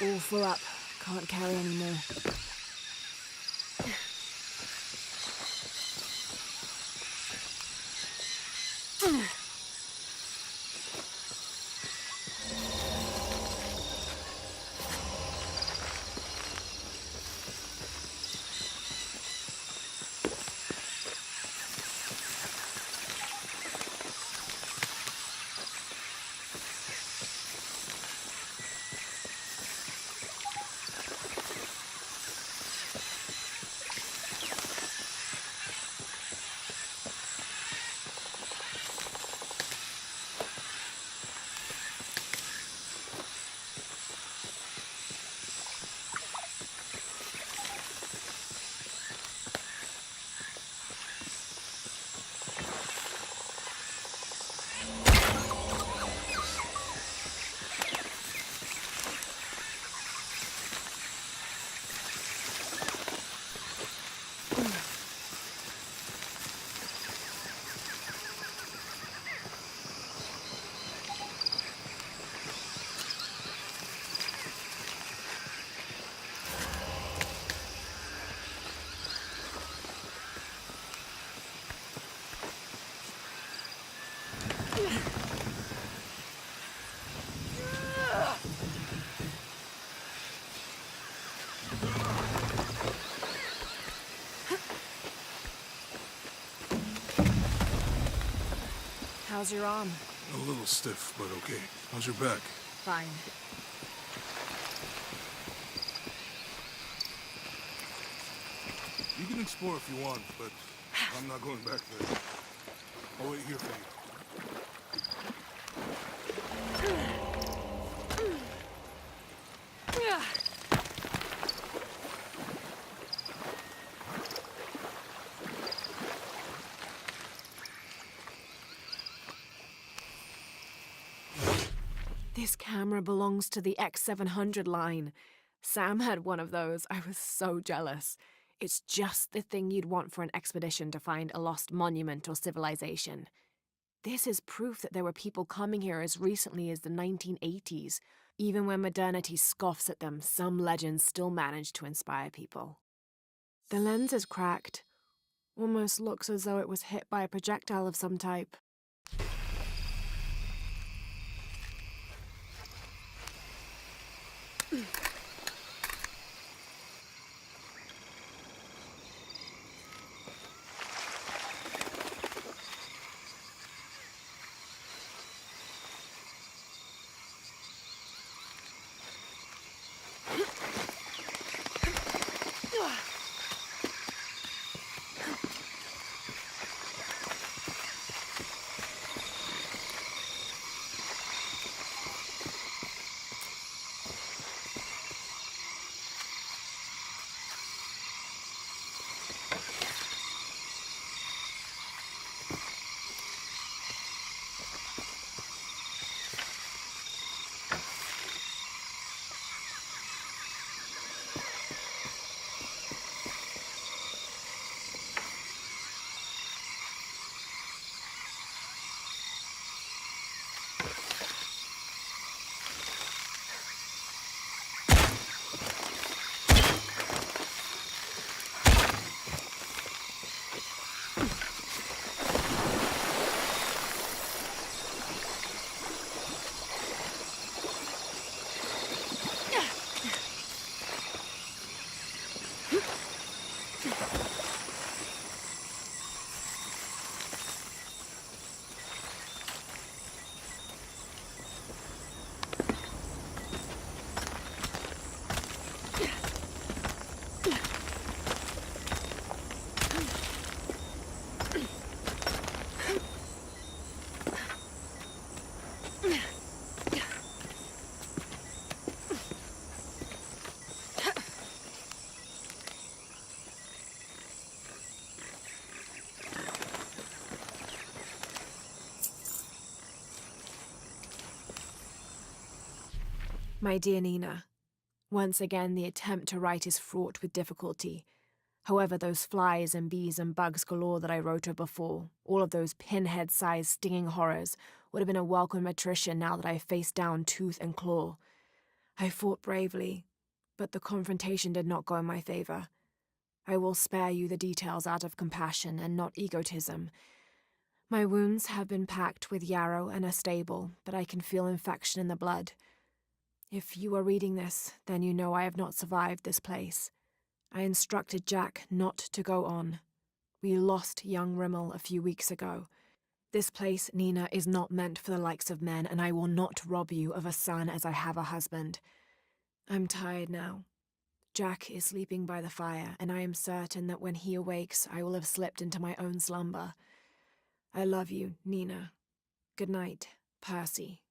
All full up. Can't carry any more. How's your arm? A little stiff, but okay. How's your back? Fine. You can explore if you want, but I'm not going back there. I'll wait here for you. This camera belongs to the X700 line. Sam had one of those. I was so jealous. It's just the thing you'd want for an expedition to find a lost monument or civilization. This is proof that there were people coming here as recently as the 1980s. Even when modernity scoffs at them, some legends still manage to inspire people. The lens is cracked. Almost looks as though it was hit by a projectile of some type. My dear Nina, once again the attempt to write is fraught with difficulty. However, those flies and bees and bugs galore that I wrote of before, all of those pinhead-sized stinging horrors, would have been a welcome attrition now that I have faced down tooth and claw. I fought bravely, but the confrontation did not go in my favor. I will spare you the details out of compassion and not egotism. My wounds have been packed with yarrow and are stable, but I can feel infection in the blood. If you are reading this, then you know I have not survived this place. I instructed Jack not to go on. We lost young Rimmel a few weeks ago. This place, Nina, is not meant for the likes of men, and I will not rob you of a son as I have a husband. I'm tired now. Jack is sleeping by the fire, and I am certain that when he awakes, I will have slipped into my own slumber. I love you, Nina. Good night, Percy.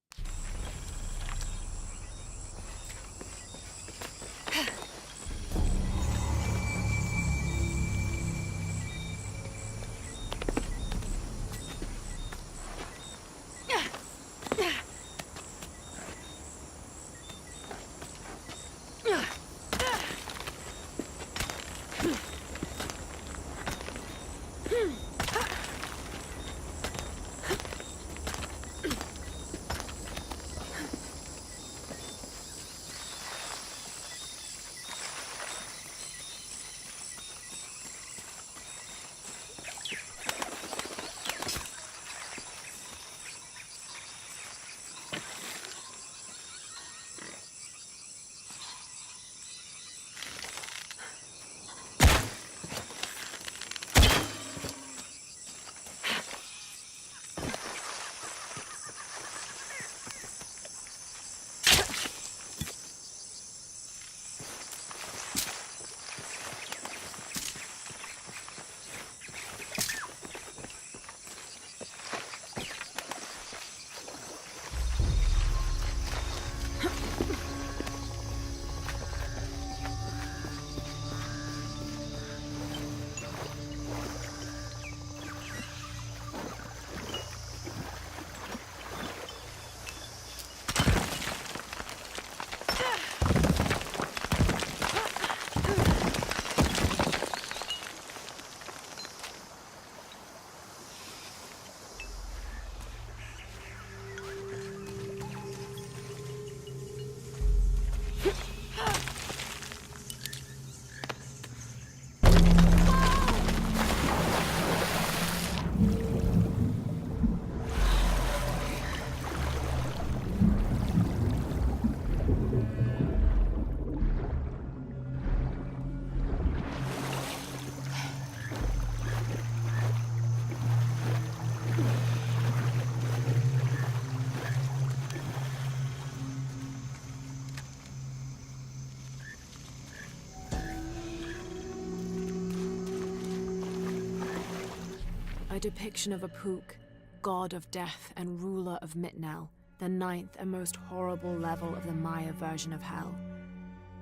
A depiction of a Pook, god of death and ruler of Mitnell, the ninth and most horrible level of the Maya version of hell.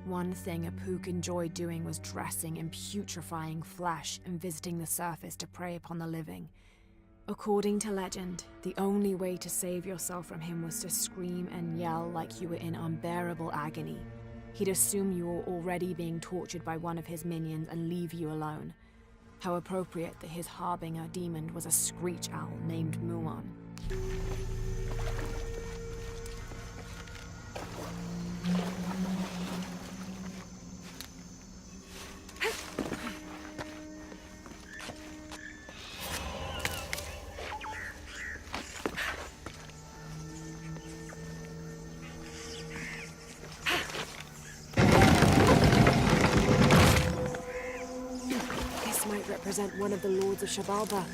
One thing a Pook enjoyed doing was dressing in putrefying flesh and visiting the surface to prey upon the living. According to legend, the only way to save yourself from him was to scream and yell like you were in unbearable agony. He'd assume you were already being tortured by one of his minions and leave you alone. How appropriate that his harbinger demon was a screech owl named Muon. Represent one of the lords of Shabalba.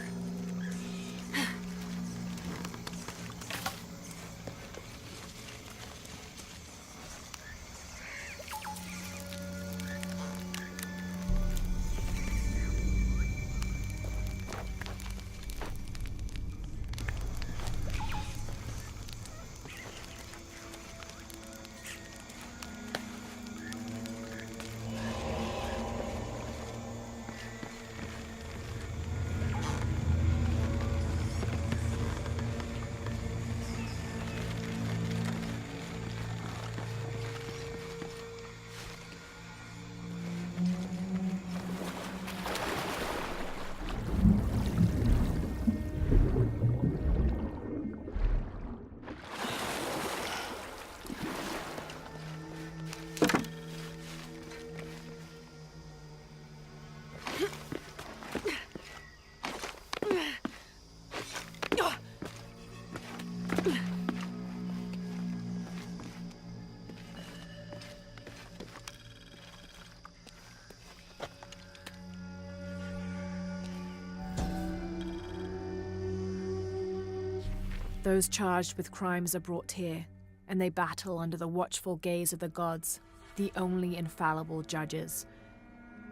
Those charged with crimes are brought here, and they battle under the watchful gaze of the gods, the only infallible judges.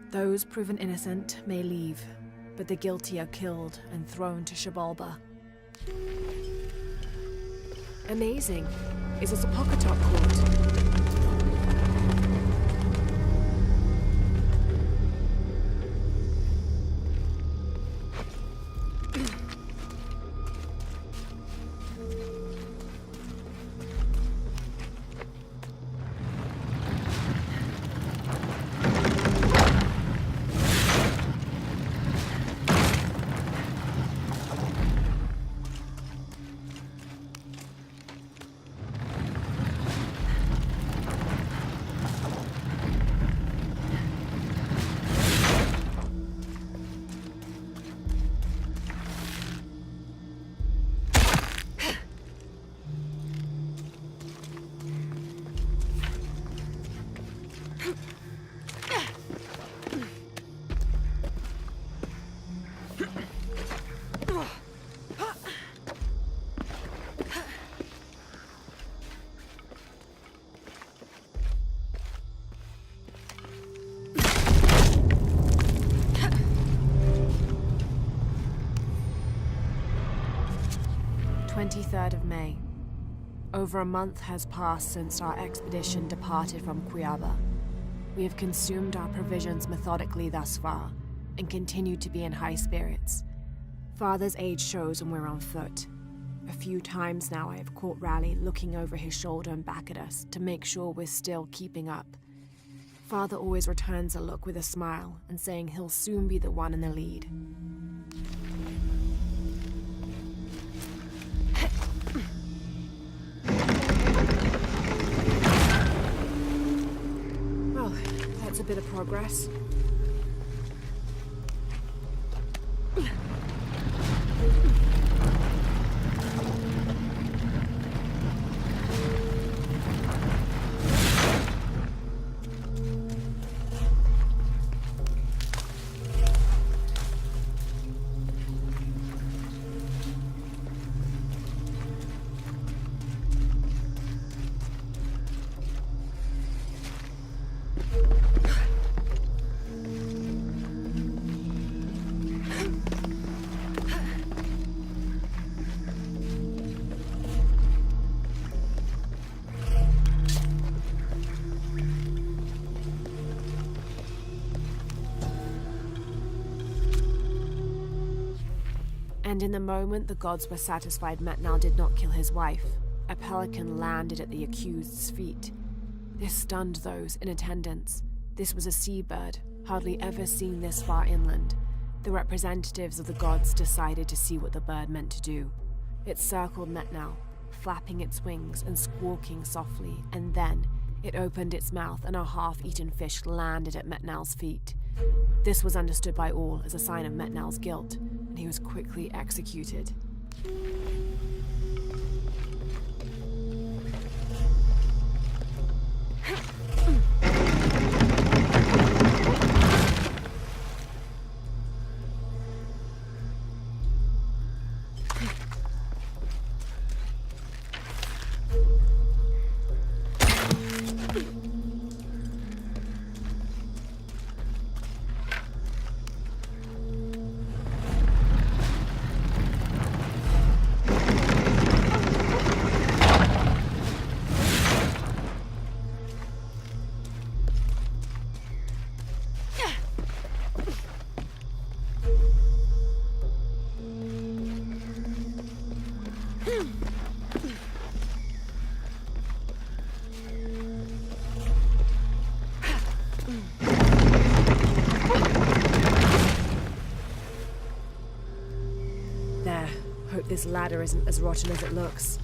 Those proven innocent may leave, but the guilty are killed and thrown to Xibalba. Amazing. Is this a Pocketot court? 23rd of May. Over a month has passed since our expedition departed from Cuiaba. We have consumed our provisions methodically thus far, and continue to be in high spirits. Father's age shows when we're on foot. A few times now I have caught Raleigh looking over his shoulder and back at us to make sure we're still keeping up. Father always returns a look with a smile and saying he'll soon be the one in the lead. Well, that's a bit of progress. And in the moment the gods were satisfied Metnal did not kill his wife, a pelican landed at the accused's feet. This stunned those in attendance. This was a seabird, hardly ever seen this far inland. The representatives of the gods decided to see what the bird meant to do. It circled Metnal, flapping its wings and squawking softly, and then it opened its mouth and a half-eaten fish landed at Metnal's feet. This was understood by all as a sign of Metnal's guilt, and he was quickly executed. There. Hope this ladder isn't as rotten as it looks.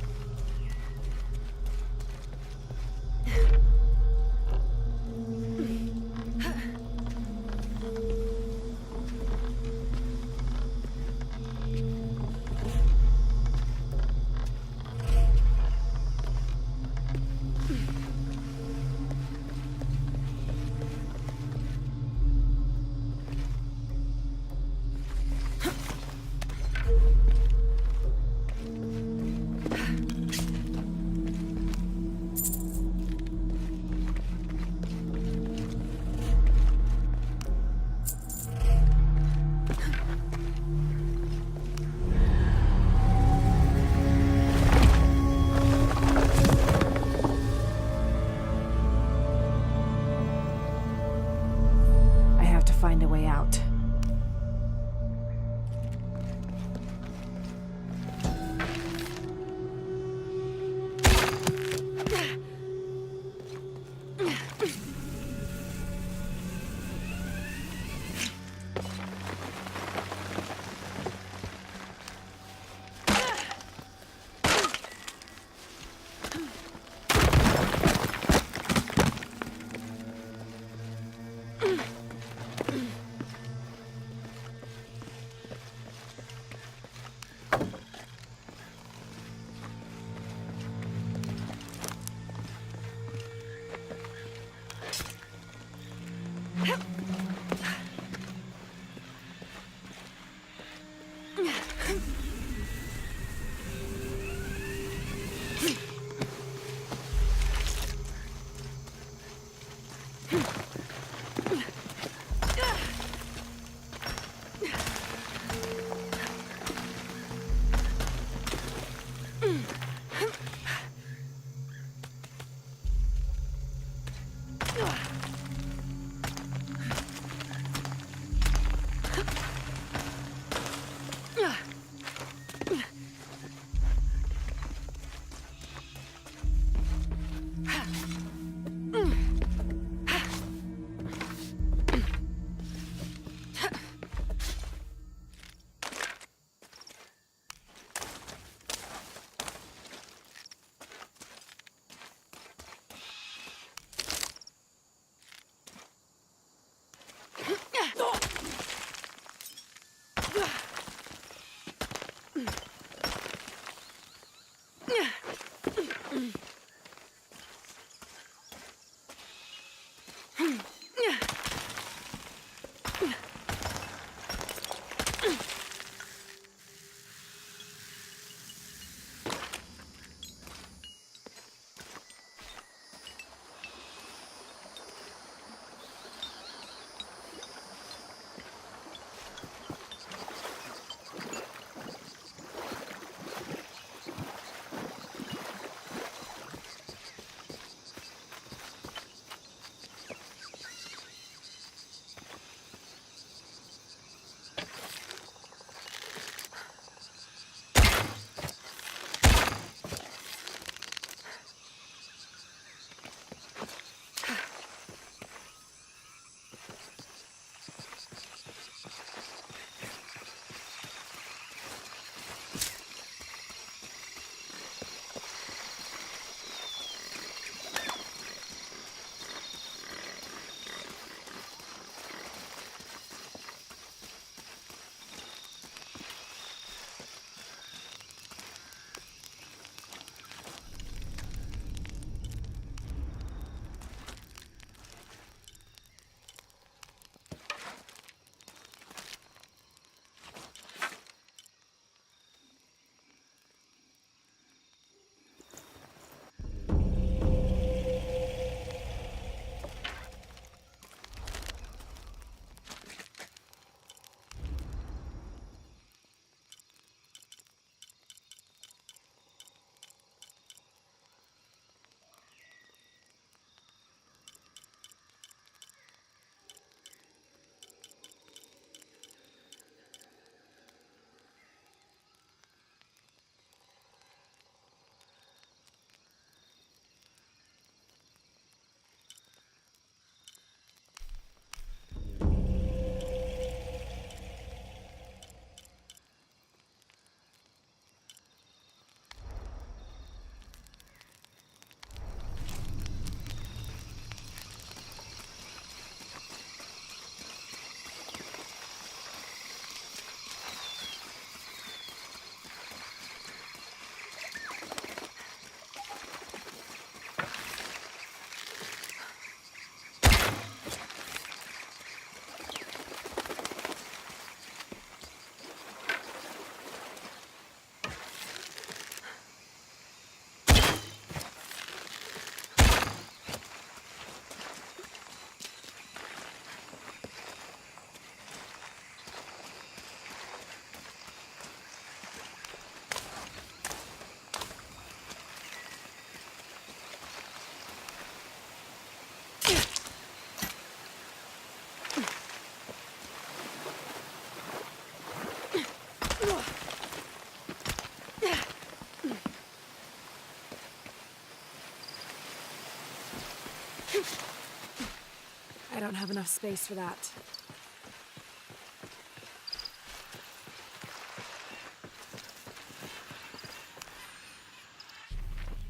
don't have enough space for that.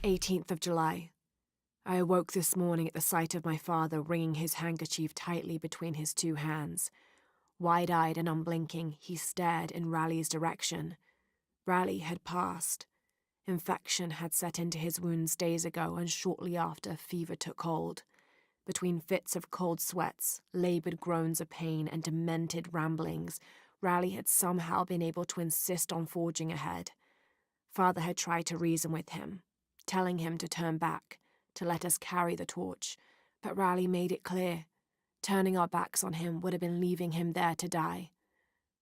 18th of July. I awoke this morning at the sight of my father wringing his handkerchief tightly between his two hands. Wide-eyed and unblinking, he stared in Raleigh's direction. Raleigh had passed. Infection had set into his wounds days ago, and shortly after, fever took hold. Between fits of cold sweats, laboured groans of pain, and demented ramblings, Raleigh had somehow been able to insist on forging ahead. Father had tried to reason with him, telling him to turn back, to let us carry the torch, but Raleigh made it clear. Turning our backs on him would have been leaving him there to die.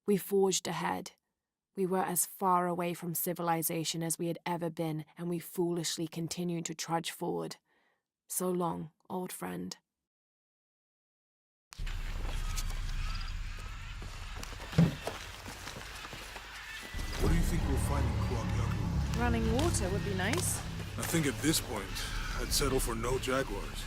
We forged ahead. We were as far away from civilization as we had ever been, and we foolishly continued to trudge forward. So long, old friend. What do you think we'll find in Mural Jugges? Running water would be nice. I think at this point, I'd settle for no jaguars.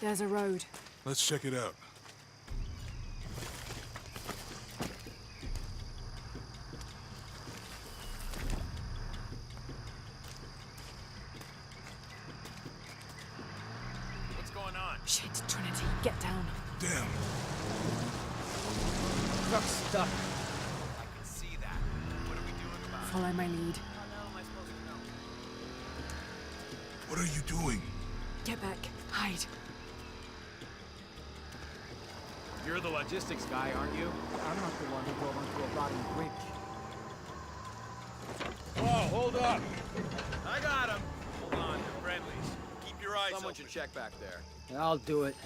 There's a road. Let's check it out. What's going on? Shit, Trinity, get down. Damn. Truck's stuck. I can see that. What are we doing about it? Follow my lead. How the hell am I supposed to know? What are you doing? Get back. Hide. You're the logistics guy, aren't you? I'm not the one who drove onto a rotting bridge. Whoa, hold up! I got him! Hold on, they're friendlies. Keep your eyes Someone open. Should check back there. I'll do it.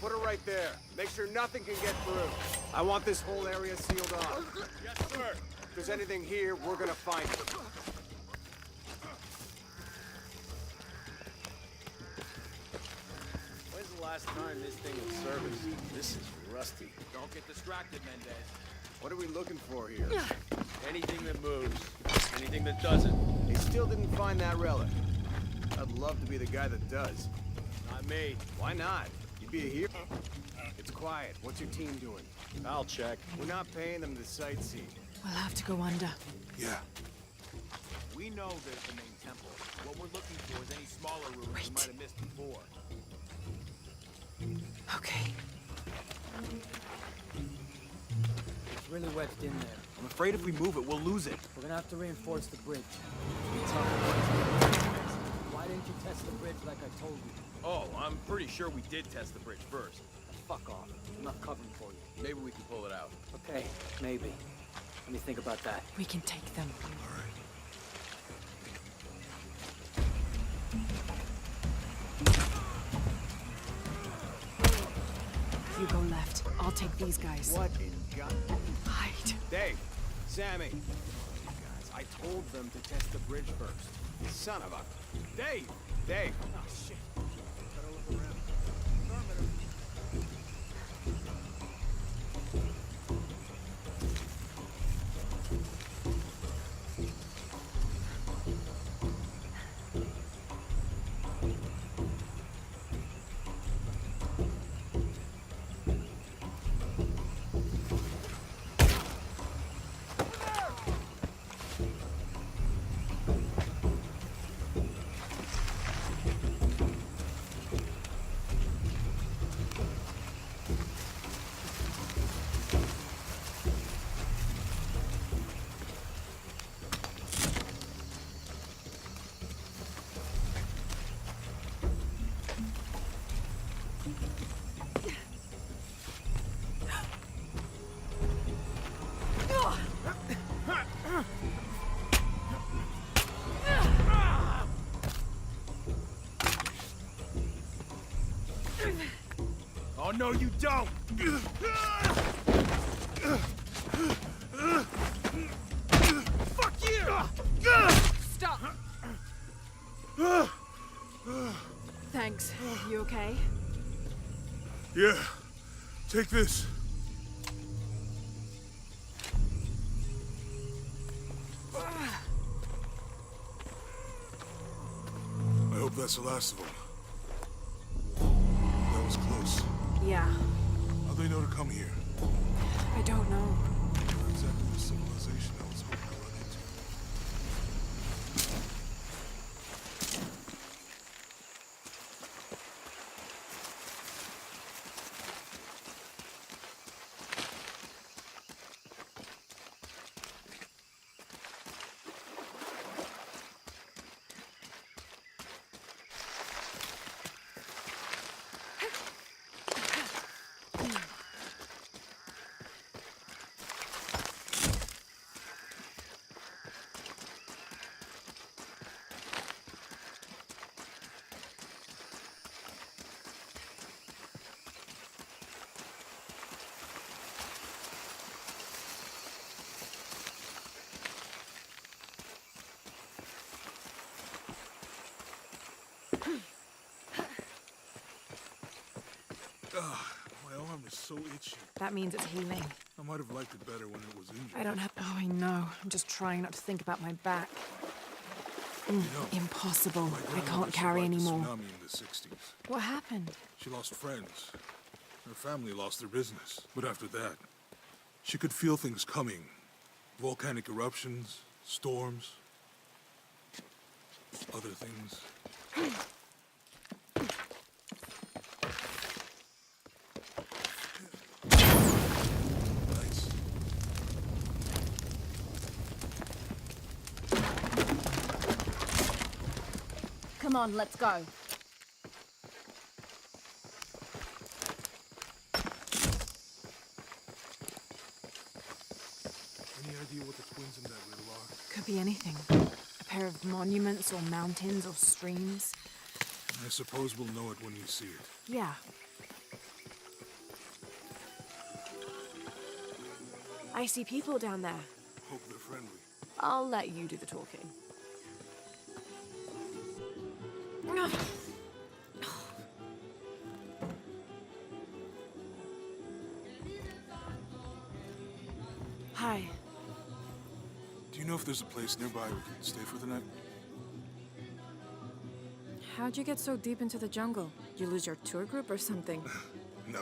Put her right there. Make sure nothing can get through. I want this whole area sealed off. Yes, sir! If there's anything here, we're gonna find it. When's the last time this thing was serviced? This is rusty. Don't get distracted, Mendez. What are we looking for here? Anything that moves. Anything that doesn't. They still didn't find that relic. I'd love to be the guy that does. Not me. Why not? You'd be a hero. It's quiet. What's your team doing? I'll check. We're not paying them to sightsee. We'll have to go under. Yeah. We know there's the main temple. What we're looking for is any smaller ruins we might have missed before. Okay. It's really wedged in there. I'm afraid if we move it, we'll lose it. We're gonna have to reinforce the bridge. Be tough. Why didn't you test the bridge like I told you? Oh, I'm pretty sure we did test the bridge first. Fuck off. I'm not covering for you. Maybe we can pull it out. Okay, maybe. Let me think about that. We can take them. All right. You go left. I'll take these guys. What in God? Hide. Dave! Sammy! Guys, I told them to test the bridge first. You son of a... Dave! Dave! Oh, shit. Better look around. Oh, no, you don't! Fuck you! Stop! Thanks. You okay? Yeah. Take this. I hope that's the last of them. That was close. Yeah. How'd they know to come here? I don't know. Not exactly the civilization I was hoping to run into. My arm is so itchy. That means it's healing. I might have liked it better when it was injured. I don't have. Oh, I know. I'm just trying not to think about my back. You know, Impossible. my I grandmother can't carry survived the anymore. tsunami in the 60s. What happened? She lost friends. Her family lost their business. But after that, she could feel things coming. Volcanic eruptions, storms, other things. Nice. Come on, let's go. Any idea what the twins in that riddle are? Could be anything. A pair of monuments or mountains or streams. I suppose we'll know it when we see it. Yeah. I see people down there. Hope they're friendly. I'll let you do the talking. Hi. Do you know if there's a place nearby we can stay for the night? How'd you get so deep into the jungle? You lose your tour group or something? No.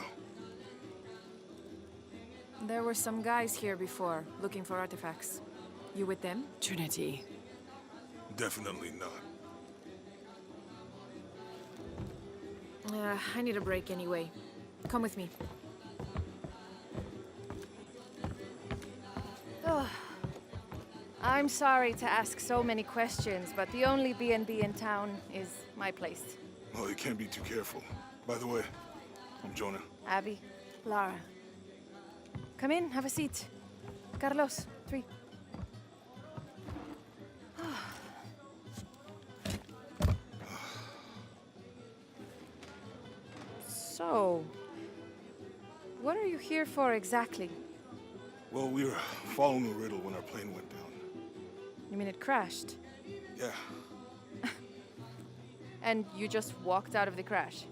There were some guys here before, looking for artifacts. You with them? Trinity. Definitely not. I need a break anyway. Come with me. Oh. I'm sorry to ask so many questions, but the only B&B in town is my place. Well, you can't be too careful. By the way, I'm Jonah. Abby, Lara. Come in, have a seat. Carlos, 3. So, what are you here for exactly? Well, we were following a riddle when our plane went down. You mean it crashed? Yeah. And you just walked out of the crash?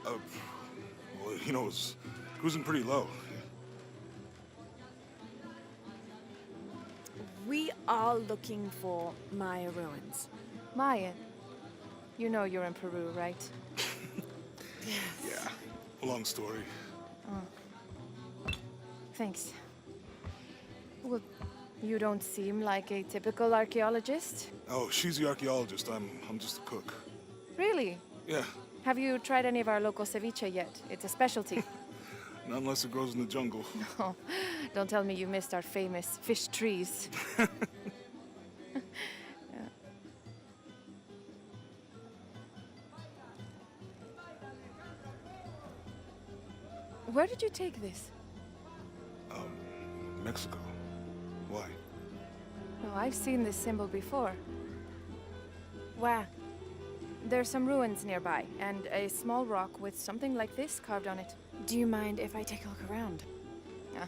Well, you know, it was cruising pretty low. We are looking for Maya ruins. Maya, you know you're in Peru, right? Yeah. Long story. Thanks. Well, you don't seem like a typical archaeologist. Oh, she's the archaeologist. I'm just a cook. Really? Yeah. Have you tried any of our local ceviche yet? It's a specialty. Not unless it grows in the jungle. Oh, don't tell me you missed our famous fish trees. Where did you take this? Mexico. Why? Oh, I've seen this symbol before. Where? There's some ruins nearby, and a small rock with something like this carved on it. Do you mind if I take a look around? Ah,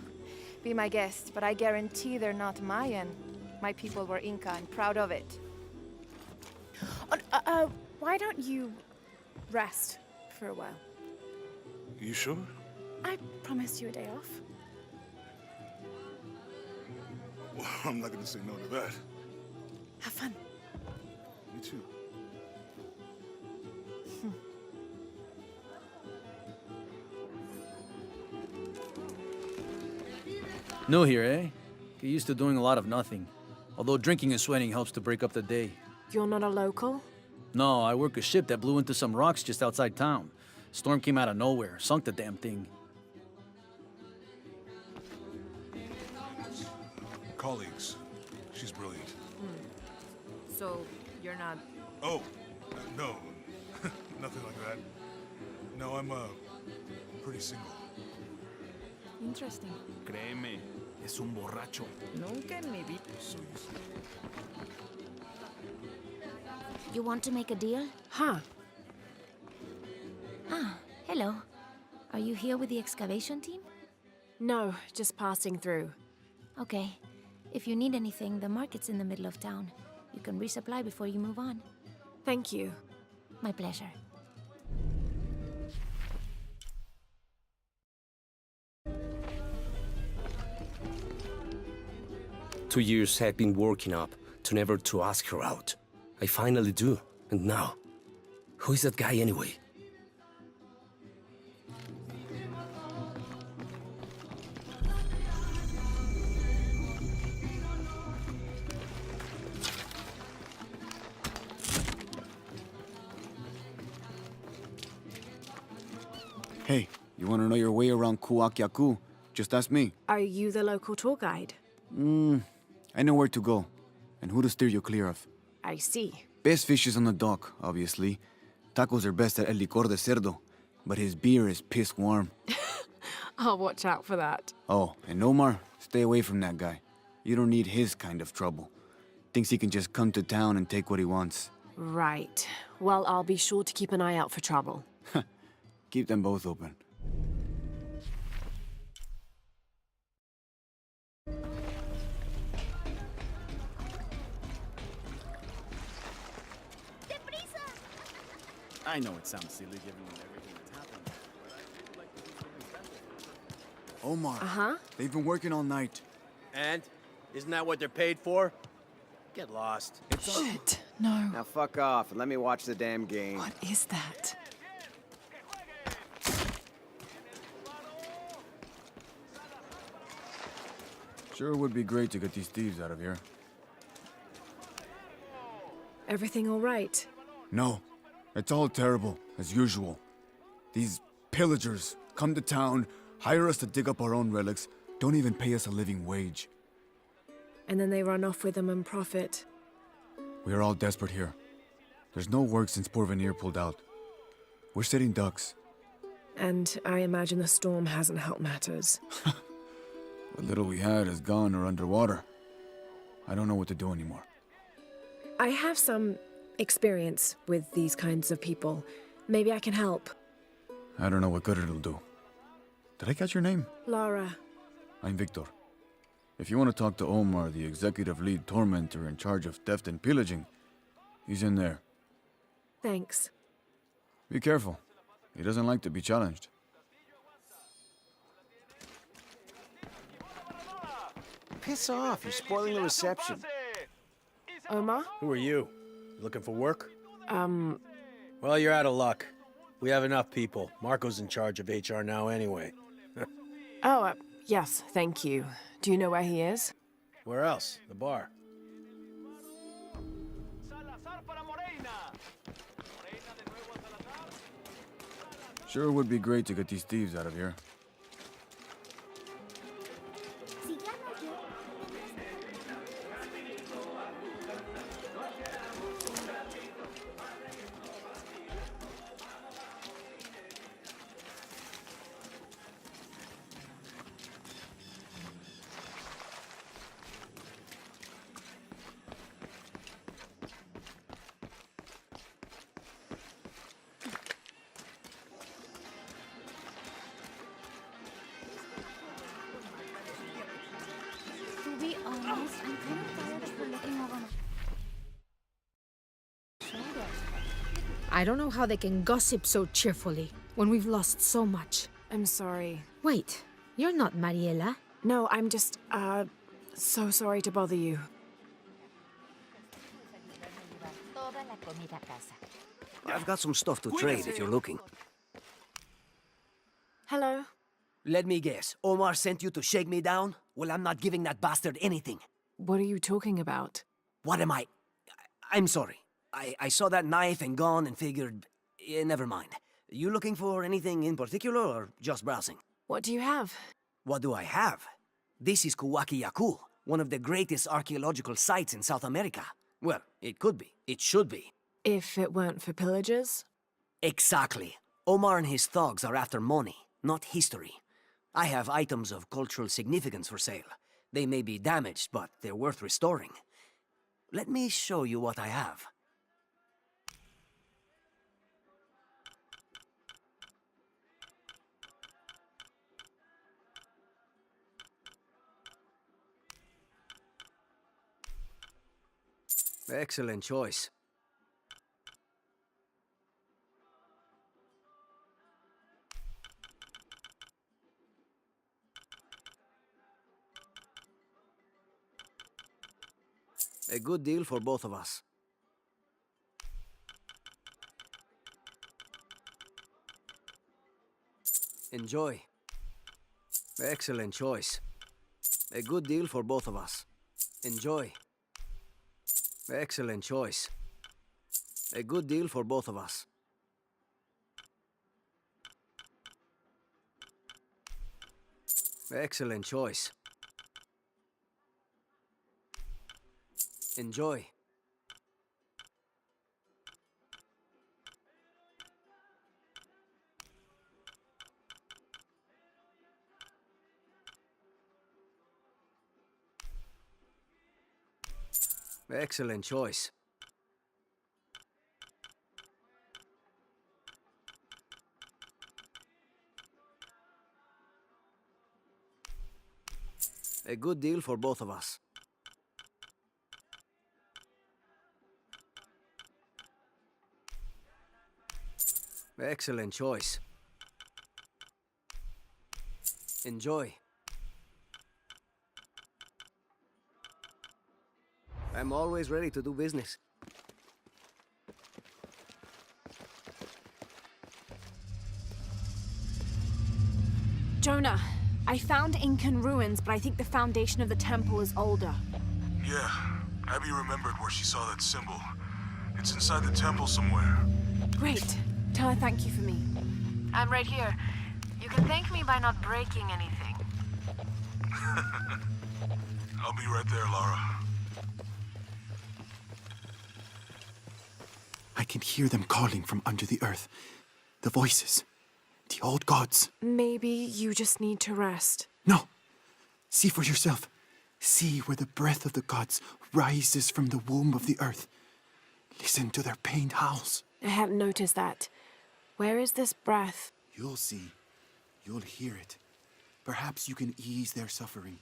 be my guest, but I guarantee they're not Mayan. My people were Inca and proud of it. Why don't you rest for a while? You sure? I promised you a day off. Well, I'm not gonna say no to that. Have fun. Me too. New here, eh? Get used to doing a lot of nothing. Although drinking and sweating helps to break up the day. You're not a local? No, I work a ship that blew into some rocks just outside town. Storm came out of nowhere, sunk the damn thing. Colleagues. She's brilliant. So, you're not... Oh, no. Nothing like that. No, I'm, pretty single. Interesting. Créeme, es un borracho. Nunca en mi vida. So you see. You want to make a deal? Huh. Ah, hello. Are you here with the excavation team? No, just passing through. Okay. If you need anything, the market's in the middle of town. You can resupply before you move on. Thank you. My pleasure. Two years I've been working up to never to ask her out. I finally do, and now, who is that guy anyway? Hey, you want to know your way around Kuakyaku? Just ask me. Are you the local tour guide? I know where to go, and who to steer you clear of. I see. Best fish is on the dock, obviously. Tacos are best at El Licor de Cerdo, but his beer is piss warm. I'll watch out for that. Oh, and Omar, stay away from that guy. You don't need his kind of trouble. Thinks he can just come to town and take what he wants. Right. Well, I'll be sure to keep an eye out for trouble. Keep them both open. I know it sounds silly given everything that's happened, but I would like to do something special. Omar. Uh-huh. They've been working all night. And? Isn't that what they're paid for? Get lost. Shit. No. Now fuck off and let me watch the damn game. What is that? Sure would be great to get these thieves out of here. Everything all right? No. It's all terrible, as usual. These pillagers come to town, hire us to dig up our own relics, don't even pay us a living wage. And then they run off with them and profit. We are all desperate here. There's no work since Porvenir pulled out. We're sitting ducks. And I imagine the storm hasn't helped matters. What little we had is gone or underwater. I don't know what to do anymore. I have some experience with these kinds of people. Maybe I can help. I don't know what good it'll do. Did I catch your name? Laura. I'm Victor. If you want to talk to Omar, the executive lead tormentor in charge of theft and pillaging, he's in there. Thanks. Be careful. He doesn't like to be challenged. Piss off, you're spoiling the reception. Omar? Who are you? Looking for work? Well, you're out of luck. We have enough people. Marco's in charge of HR now anyway. Oh, yes, thank you. Do you know where he is? Where else? The bar. Sure would be great to get these thieves out of here. I don't know how they can gossip so cheerfully when we've lost so much. I'm sorry. Wait, you're not Mariela. No, I'm just, so sorry to bother you. I've got some stuff to trade if you're looking. Hello? Let me guess. Omar sent you to shake me down? Well, I'm not giving that bastard anything. What are you talking about? What am I? I'm sorry. I saw that knife and gun and figured... never mind. You looking for anything in particular or just browsing? What do you have? What do I have? This is Kuwaki one of the greatest archaeological sites in South America. Well, it could be. It should be. If it weren't for pillagers? Exactly. Omar and his thugs are after money, not history. I have items of cultural significance for sale. They may be damaged, but they're worth restoring. Let me show you what I have. Excellent choice. A good deal for both of us. Enjoy. Excellent choice. A good deal for both of us. Enjoy. Excellent choice. A good deal for both of us. Excellent choice. Enjoy. Excellent choice. A good deal for both of us. Excellent choice. Enjoy. I'm always ready to do business. Jonah, I found Incan ruins, but I think the foundation of the temple is older. Yeah, Abby remembered where she saw that symbol. It's inside the temple somewhere. Great. Tell her thank you for me. I'm right here. You can thank me by not breaking anything. I'll be right there, Lara. I can hear them calling from under the earth. The voices. The old gods. Maybe you just need to rest. No. See for yourself. See where the breath of the gods rises from the womb of the earth. Listen to their pained howls. I hadn't noticed that. Where is this breath? You'll see. You'll hear it. Perhaps you can ease their suffering.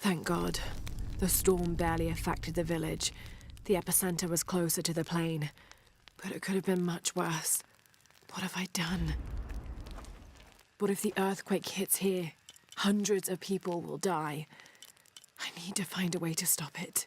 Thank God. The storm barely affected the village. The epicenter was closer to the plain. But it could have been much worse. What have I done? What if the earthquake hits here? Hundreds of people will die. I need to find a way to stop it.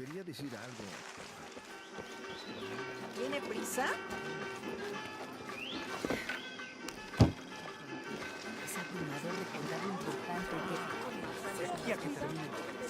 quería decir algo. ¿Tiene prisa? Es abrumador recordar lo importante que... De aquí a que termine.